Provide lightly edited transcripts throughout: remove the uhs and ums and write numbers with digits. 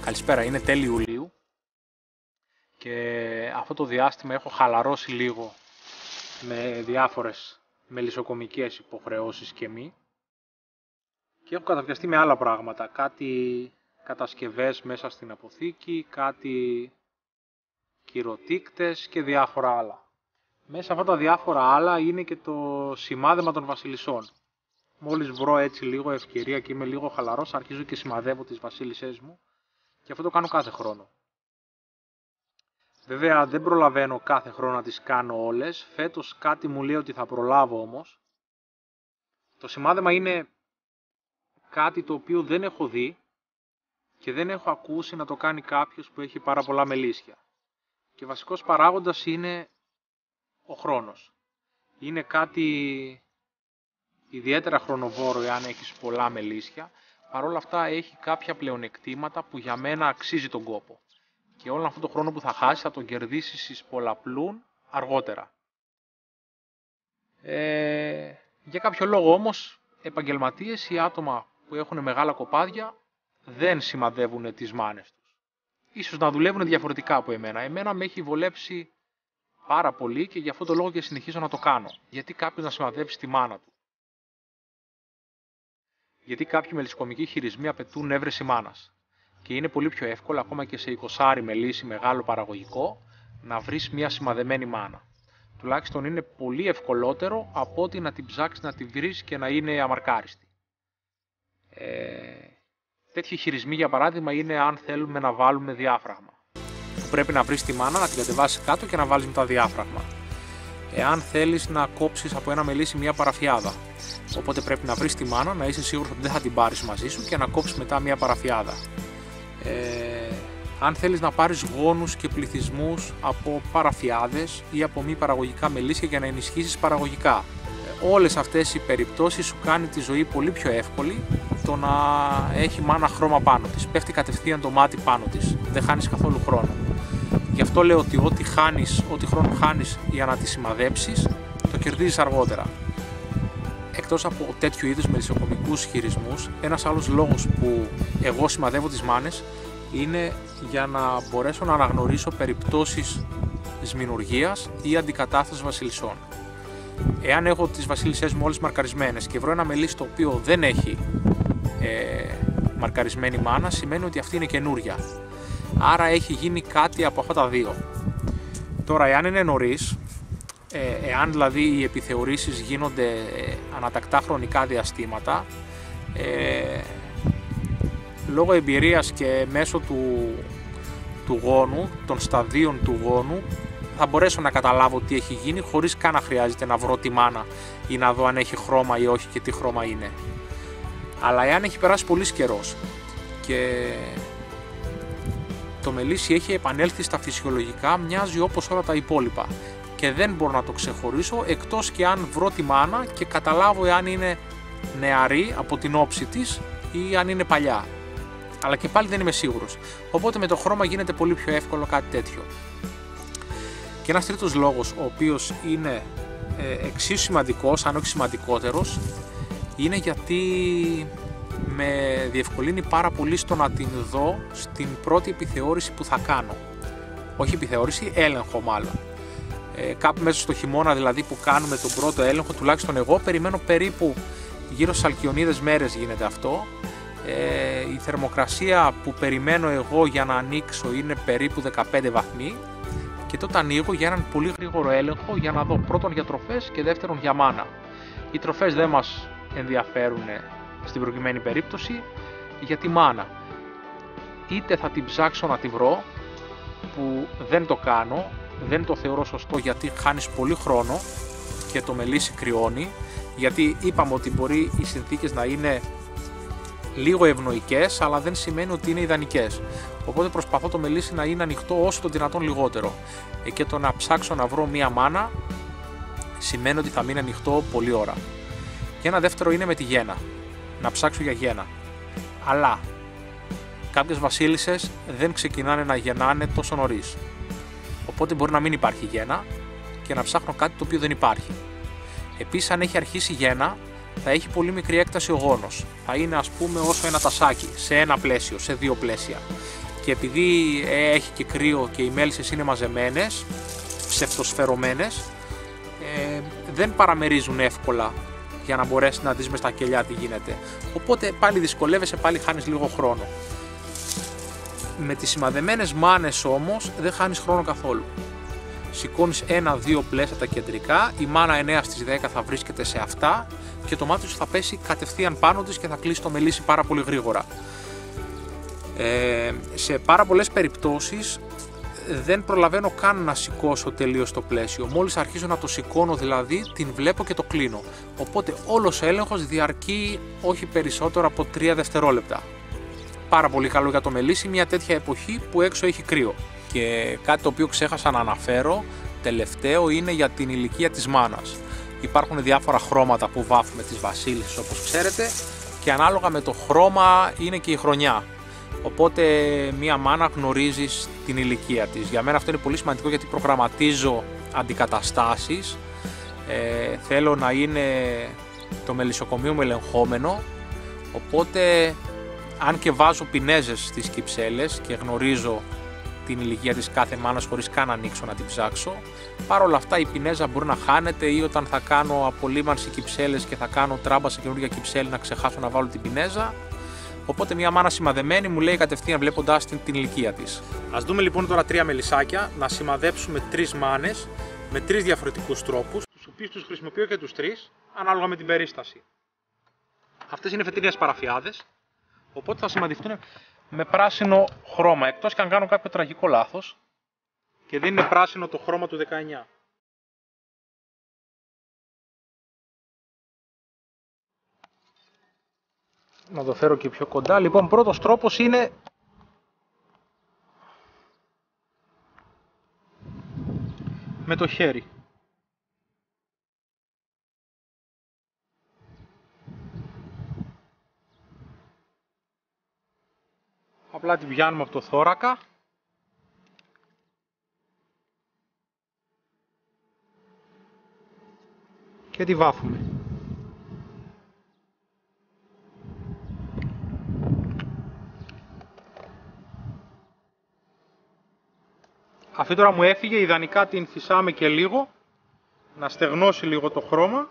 Καλησπέρα, είναι τέλη Ιουλίου και αυτό το διάστημα έχω χαλαρώσει λίγο με διάφορες μελισσοκομικές υποχρεώσεις και μη και έχω καταπιαστεί με άλλα πράγματα, κάτι κατασκευές μέσα στην αποθήκη, κάτι κυρωτίκτες και διάφορα άλλα. Μέσα αυτά τα διάφορα άλλα είναι και το σημάδεμα των βασιλισσών. Μόλις βρω έτσι λίγο ευκαιρία και είμαι λίγο χαλαρός, αρχίζω και σημαδεύω τις βασίλισσές μου και αυτό το κάνω κάθε χρόνο. Βέβαια δεν προλαβαίνω κάθε χρόνο να τις κάνω όλες, φέτος κάτι μου λέει ότι θα προλάβω όμως. Το σημάδεμα είναι κάτι το οποίο δεν έχω δει και δεν έχω ακούσει να το κάνει κάποιος που έχει πάρα πολλά μελίσια. Και βασικός παράγοντας είναι ο χρόνος. Είναι κάτι ιδιαίτερα χρονοβόρο εάν έχεις πολλά μελίσια, παρόλα αυτά έχει κάποια πλεονεκτήματα που για μένα αξίζει τον κόπο. Και όλο αυτό το χρόνο που θα χάσεις θα τον κερδίσεις εις πολλαπλούν αργότερα. Για κάποιο λόγο όμως, επαγγελματίες ή άτομα που έχουν μεγάλα κοπάδια δεν σημαδεύουν τις μάνες τους. Ίσως να δουλεύουν διαφορετικά από εμένα. Εμένα με έχει βολέψει πάρα πολύ και γι' αυτό το λόγο και συνεχίζω να το κάνω. Γιατί κάποιος να σημαδεύσει τη μάνα του. Γιατί κάποιοι μελισσοκομικοί χειρισμοί απαιτούν έβρεση μάνας. Και είναι πολύ πιο εύκολο, ακόμα και σε 20 μελίσι μεγάλο παραγωγικό, να βρεις μια σημαδεμένη μάνα. Τουλάχιστον είναι πολύ ευκολότερο από ότι να την ψάξεις να τη βρεις και να είναι αμαρκάριστη. Τέτοιοι χειρισμοί για παράδειγμα είναι αν θέλουμε να βάλουμε διάφραγμα. Πρέπει να βρεις τη μάνα, να την κατεβάσεις κάτω και να βάλεις μετά διάφραγμα. Εάν θέλεις να κόψεις από ένα μελίσι μια παραφιάδα. Οπότε πρέπει να βρεις τη μάνα, να είσαι σίγουρος ότι δεν θα την πάρεις μαζί σου και να κόψεις μετά μια παραφιάδα. Αν θέλεις να πάρεις γόνους και πληθυσμούς από παραφιάδες ή από μη παραγωγικά μελίσια για να ενισχύσεις παραγωγικά. Όλες αυτές οι περιπτώσεις σου κάνει τη ζωή πολύ πιο εύκολη το να έχει μάνα χρώμα πάνω της. Πέφτει κατευθείαν το μάτι πάνω της. Δεν χάνεις καθόλου χρόνο. Γι' αυτό λέω ότι ό,τι χρόνο χάνεις για να τη σημαδέψεις, το κερδίζεις αργότερα. Εκτός από τέτοιου είδους μελισσοκομικούς χειρισμούς, ένας άλλος λόγος που εγώ σημαδεύω τις μάνες είναι για να μπορέσω να αναγνωρίσω περιπτώσεις σμηνουργίας ή αντικατάστασης βασιλισσών. Εάν έχω τις βασίλισσές μου όλες μαρκαρισμένες και βρω ένα μελίσι το οποίο δεν έχει μαρκαρισμένη μάνα, σημαίνει ότι αυτή είναι καινούρια. Άρα έχει γίνει κάτι από αυτά τα δύο. Τώρα, εάν είναι νωρίς, εάν δηλαδή οι επιθεωρήσεις γίνονται ανατακτά χρονικά διαστήματα, λόγω εμπειρίας και μέσω του γόνου, των σταδίων του γόνου, θα μπορέσω να καταλάβω τι έχει γίνει χωρίς καν να χρειάζεται να βρω τη μάνα ή να δω αν έχει χρώμα ή όχι και τι χρώμα είναι. Αλλά εάν έχει περάσει πολύς καιρός και το μελίσι έχει επανέλθει στα φυσιολογικά, μοιάζει όπως όλα τα υπόλοιπα και δεν μπορώ να το ξεχωρίσω εκτός και αν βρω τη μάνα και καταλάβω εάν είναι νεαρή από την όψη της ή αν είναι παλιά. Αλλά και πάλι δεν είμαι σίγουρος. Οπότε με το χρώμα γίνεται πολύ πιο εύκολο κάτι τέτοιο. Και ένας τρίτος λόγος, ο οποίος είναι εξίσου σημαντικός, αν όχι σημαντικότερος, είναι γιατί με διευκολύνει πάρα πολύ στο να την δω στην πρώτη επιθεώρηση που θα κάνω. Όχι επιθεώρηση, έλεγχο μάλλον. Κάπου μέσα στο χειμώνα δηλαδή που κάνουμε τον πρώτο έλεγχο, τουλάχιστον εγώ περιμένω περίπου γύρω στις Αλκιονίδες μέρες γίνεται αυτό. Η θερμοκρασία που περιμένω εγώ για να ανοίξω είναι περίπου 15 βαθμοί και τότε ανοίγω για έναν πολύ γρήγορο έλεγχο για να δω πρώτον για τροφές και δεύτερον για μάνα. Οι τροφές δεν μας ενδιαφέρουν στην προκειμένη περίπτωση για τη μάνα. Είτε θα την ψάξω να τη βρω, που δεν το κάνω, δεν το θεωρώ σωστό γιατί χάνεις πολύ χρόνο και το μελίσι κρυώνει, γιατί είπαμε ότι μπορεί οι συνθήκες να είναι λίγο ευνοϊκές, αλλά δεν σημαίνει ότι είναι ιδανικές. Οπότε προσπαθώ το μελίσι να είναι ανοιχτό όσο το δυνατόν λιγότερο. Και το να ψάξω να βρω μία μάνα σημαίνει ότι θα μείνει ανοιχτό πολλή ώρα. Και ένα δεύτερο είναι με τη γένα. Να ψάξω για γένα. Αλλά κάποιες βασίλισσες δεν ξεκινάνε να γεννάνε τόσο νωρίς. Οπότε μπορεί να μην υπάρχει γένα και να ψάχνω κάτι το οποίο δεν υπάρχει. Επίσης, αν έχει αρχίσει γένα, θα έχει πολύ μικρή έκταση ο γόνος. Θα είναι ας πούμε όσο ένα τασάκι, σε ένα πλαίσιο, σε δύο πλαίσια. και επειδή έχει και κρύο και οι μέλισσες είναι μαζεμένες, ψευτοσφαιρωμένες, δεν παραμερίζουν εύκολα για να μπορέσει να δεις μες στα κελιά τι γίνεται. Οπότε πάλι δυσκολεύεσαι, πάλι χάνεις λίγο χρόνο. Με τις σημαδεμένες μάνες όμως δεν χάνεις χρόνο καθόλου. Σηκώνεις 1-2 πλαίσια τα κεντρικά, η μάνα 9 στις 10 θα βρίσκεται σε αυτά και το μάτι σου θα πέσει κατευθείαν πάνω της και θα κλείσει το μελίσι πάρα πολύ γρήγορα. Σε πάρα πολλές περιπτώσεις δεν προλαβαίνω καν να σηκώσω τελείως το πλαίσιο. Μόλις αρχίζω να το σηκώνω δηλαδή, την βλέπω και το κλείνω. Οπότε όλος ο έλεγχος διαρκεί όχι περισσότερο από 3 δευτερόλεπτα. Πάρα πολύ καλό για το μελίσι μια τέτοια εποχή που έξω έχει κρύο. Και κάτι το οποίο ξέχασα να αναφέρω τελευταίο είναι για την ηλικία της μάνας. Υπάρχουν διάφορα χρώματα που βάφουμε τις βασίλισσες όπως ξέρετε και ανάλογα με το χρώμα είναι και η χρονιά. Οπότε μία μάνα γνωρίζεις την ηλικία της. Για μένα αυτό είναι πολύ σημαντικό γιατί προγραμματίζω αντικαταστάσεις. Θέλω να είναι το μελισσοκομείο μου ελεγχόμενο. Οπότε αν και βάζω πινέζες στις κυψέλες και γνωρίζω την ηλικία της κάθε μάνας χωρίς καν να ανοίξω να την ψάξω, παρόλα αυτά η πινέζα μπορεί να χάνεται ή όταν θα κάνω απολύμανση κυψέλες και θα κάνω τράμπα σε καινούργια κυψέλη να ξεχάσω να βάλω την πινέζα. Οπότε μια μάνα σημαδεμένη μου λέει κατευθείαν βλέποντας την ηλικία της. Ας δούμε λοιπόν τώρα 3 μελισσάκια να σημαδέψουμε 3 μάνες με 3 διαφορετικούς τρόπους, τους οποίους τους χρησιμοποιώ και τους 3 ανάλογα με την περίσταση. Αυτές είναι φετινές παραφιάδες, οπότε θα σημαδευτούν με πράσινο χρώμα, εκτός και αν κάνω κάποιο τραγικό λάθος και δεν είναι πράσινο το χρώμα του 19. Να το φέρω και πιο κοντά. Λοιπόν, πρώτος τρόπος είναι με το χέρι. Απλά την πιάνουμε από το θώρακα και τη βάφουμε. Αυτή τώρα μου έφυγε, ιδανικά την φυσάμε και λίγο, να στεγνώσει λίγο το χρώμα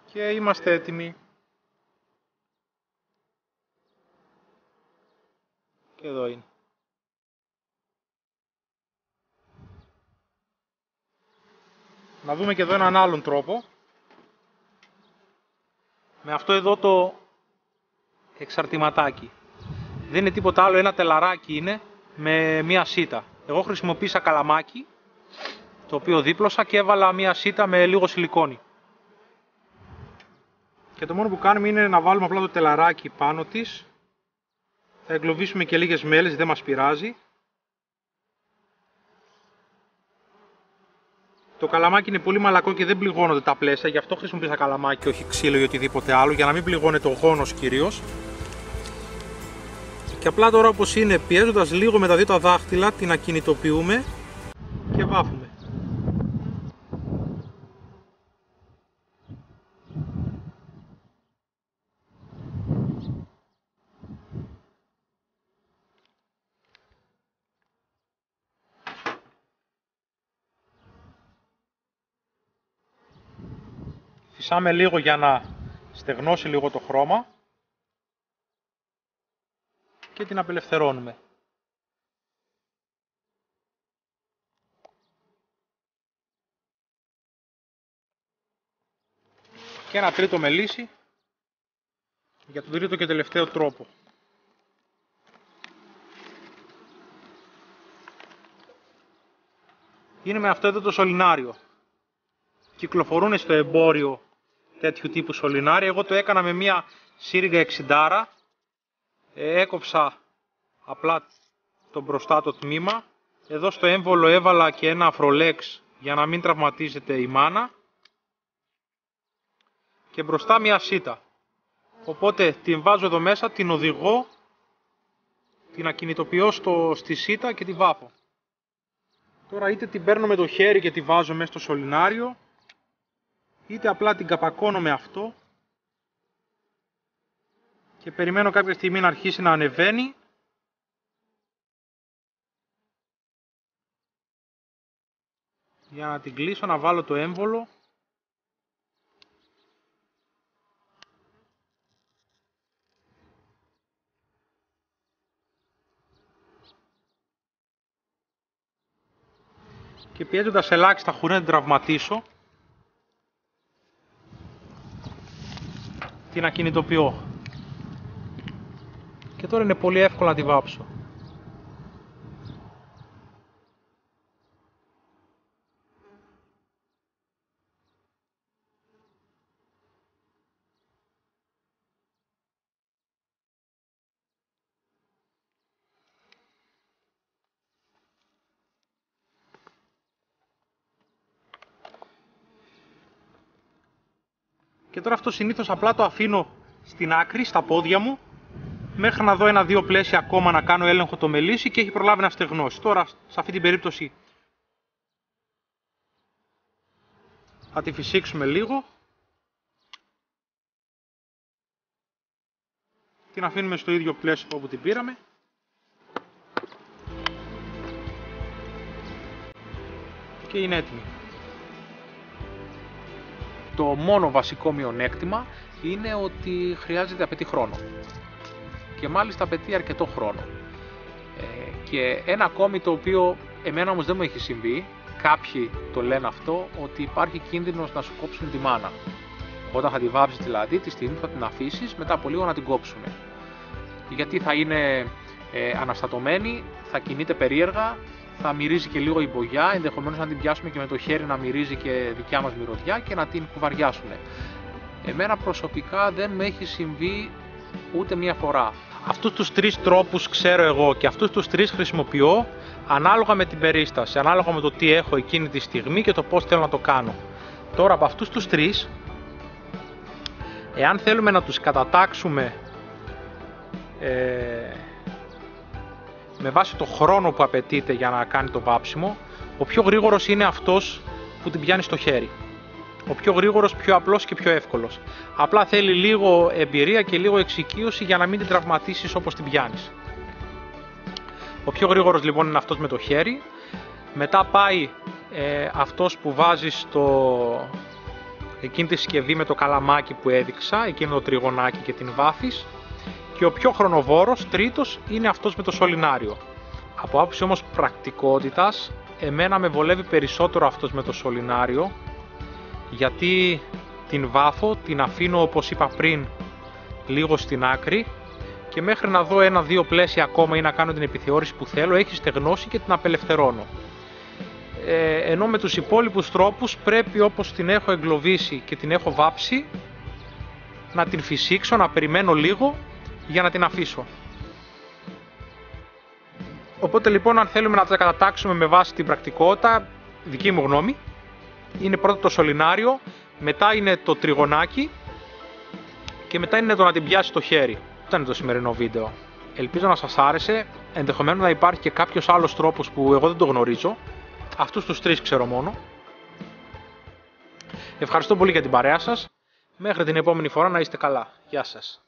και είμαστε έτοιμοι. Και εδώ είναι. Να δούμε και εδώ έναν άλλον τρόπο. Με αυτό εδώ το εξαρτηματάκι. Δεν είναι τίποτα άλλο, ένα τελαράκι είναι με μία σίτα. Εγώ χρησιμοποίησα καλαμάκι, το οποίο δίπλωσα και έβαλα μία σίτα με λίγο σιλικόνη. Και το μόνο που κάνουμε είναι να βάλουμε απλά το τελαράκι πάνω της. Θα εγκλωβίσουμε και λίγες μέλες, δεν μας πειράζει. Το καλαμάκι είναι πολύ μαλακό και δεν πληγώνονται τα πλαίσια, γι' αυτό χρησιμοποίησα καλαμάκι και όχι ξύλο ή οτιδήποτε άλλο, για να μην πληγώνεται ο γόνος κυρίως. Και απλά τώρα όπως είναι, πιέζοντας λίγο με τα δύο τα δάχτυλα, την ακινητοποιούμε και βάφουμε. Φυσάμε λίγο για να στεγνώσει λίγο το χρώμα και την απελευθερώνουμε. Και ένα τρίτο μελίσι για τον τρίτο και τελευταίο τρόπο. Είναι με αυτό εδώ το σωληνάριο. Κυκλοφορούν στο εμπόριο τέτοιου τύπου σωληνάρια. Εγώ το έκανα με μια σύριγγα 60. Έκοψα απλά το μπροστά το τμήμα. Εδώ στο έμβολο έβαλα και ένα αφρολέξ για να μην τραυματίζεται η μάνα. Και μπροστά μια σίτα. Οπότε την βάζω εδώ μέσα, την οδηγώ, την ακινητοποιώ στη σίτα και τη βάφω. Τώρα είτε την παίρνω με το χέρι και τη βάζω μέσα στο σωληνάριο, είτε απλά την καπακώνω με αυτό και περιμένω κάποια στιγμή να αρχίσει να ανεβαίνει. Για να την κλείσω, να βάλω το έμβολο. Και πιέζοντας ελάχιστα χωρίς να την τραυματίσω, την ακινητοποιώ. Και τώρα είναι πολύ εύκολο να τη βάψω. Και τώρα αυτό συνήθως απλά το αφήνω στην άκρη, στα πόδια μου, μέχρι να δω 1-2 πλαίσια ακόμα να κάνω έλεγχο το μελίσι και έχει προλάβει να στεγνώσει. Τώρα, σε αυτή την περίπτωση, θα τη φυσήξουμε λίγο. Την αφήνουμε στο ίδιο πλαίσιο όπου την πήραμε. Και είναι έτοιμη. Το μόνο βασικό μειονέκτημα είναι ότι απαιτεί χρόνο. Και μάλιστα απαιτεί αρκετό χρόνο. Και ένα ακόμη το οποίο εμένα όμως δεν μου έχει συμβεί, κάποιοι το λένε αυτό, ότι υπάρχει κίνδυνος να σου κόψουν τη μάνα. Όταν θα τη βάψεις δηλαδή, τη στιγμή που θα την αφήσεις, μετά από λίγο να την κόψουν. Γιατί θα είναι αναστατωμένη, θα κινείται περίεργα, θα μυρίζει και λίγο η μπογιά, ενδεχομένως να την πιάσουμε και με το χέρι να μυρίζει και δικιά μας μυρωδιά και να την κουβαριάσουν. Εμένα προσωπικά δεν με έχει συμβεί ούτε μία φορά. Αυτούς τους 3 τρόπους ξέρω εγώ και αυτούς τους 3 χρησιμοποιώ ανάλογα με την περίσταση, ανάλογα με το τι έχω εκείνη τη στιγμή και το πώς θέλω να το κάνω. Τώρα από αυτούς τους 3, εάν θέλουμε να τους κατατάξουμε με βάση το χρόνο που απαιτείται για να κάνει το βάψιμο, ο πιο γρήγορος είναι αυτός που την πιάνει στο χέρι. Ο πιο γρήγορος, πιο απλός και πιο εύκολος. Απλά θέλει λίγο εμπειρία και λίγο εξοικείωση για να μην την τραυματίσεις όπως την πιάνεις. Ο πιο γρήγορος λοιπόν είναι αυτός με το χέρι. Μετά πάει αυτός που βάζεις εκείνη τη συσκευή με το καλαμάκι που έδειξα, εκείνο το τριγωνάκι και την βάφεις. Και ο πιο χρονοβόρος, τρίτος, είναι αυτός με το σωληνάριο. Από άποψη όμως πρακτικότητας, εμένα με βολεύει περισσότερο αυτός με το σωληνάριο, γιατί την βάφω, την αφήνω όπως είπα πριν λίγο στην άκρη και μέχρι να δω 1-2 πλαίσια ακόμα ή να κάνω την επιθεώρηση που θέλω, έχει στεγνώσει και την απελευθερώνω. Ενώ με τους υπόλοιπους τρόπους πρέπει, όπως την έχω εγκλωβίσει και την έχω βάψει, να την φυσήξω, να περιμένω λίγο για να την αφήσω. Οπότε λοιπόν, αν θέλουμε να τα κατατάξουμε με βάση την πρακτικότητα, δική μου γνώμη, είναι πρώτα το σωληνάριο, μετά είναι το τριγωνάκι και μετά είναι το να την πιάσει το χέρι. Αυτό είναι το σημερινό βίντεο. Ελπίζω να σας άρεσε. Ενδεχομένως να υπάρχει και κάποιος άλλος τρόπος που εγώ δεν το γνωρίζω. Αυτούς τους 3 ξέρω μόνο. Ευχαριστώ πολύ για την παρέα σας. Μέχρι την επόμενη φορά να είστε καλά. Γεια σας.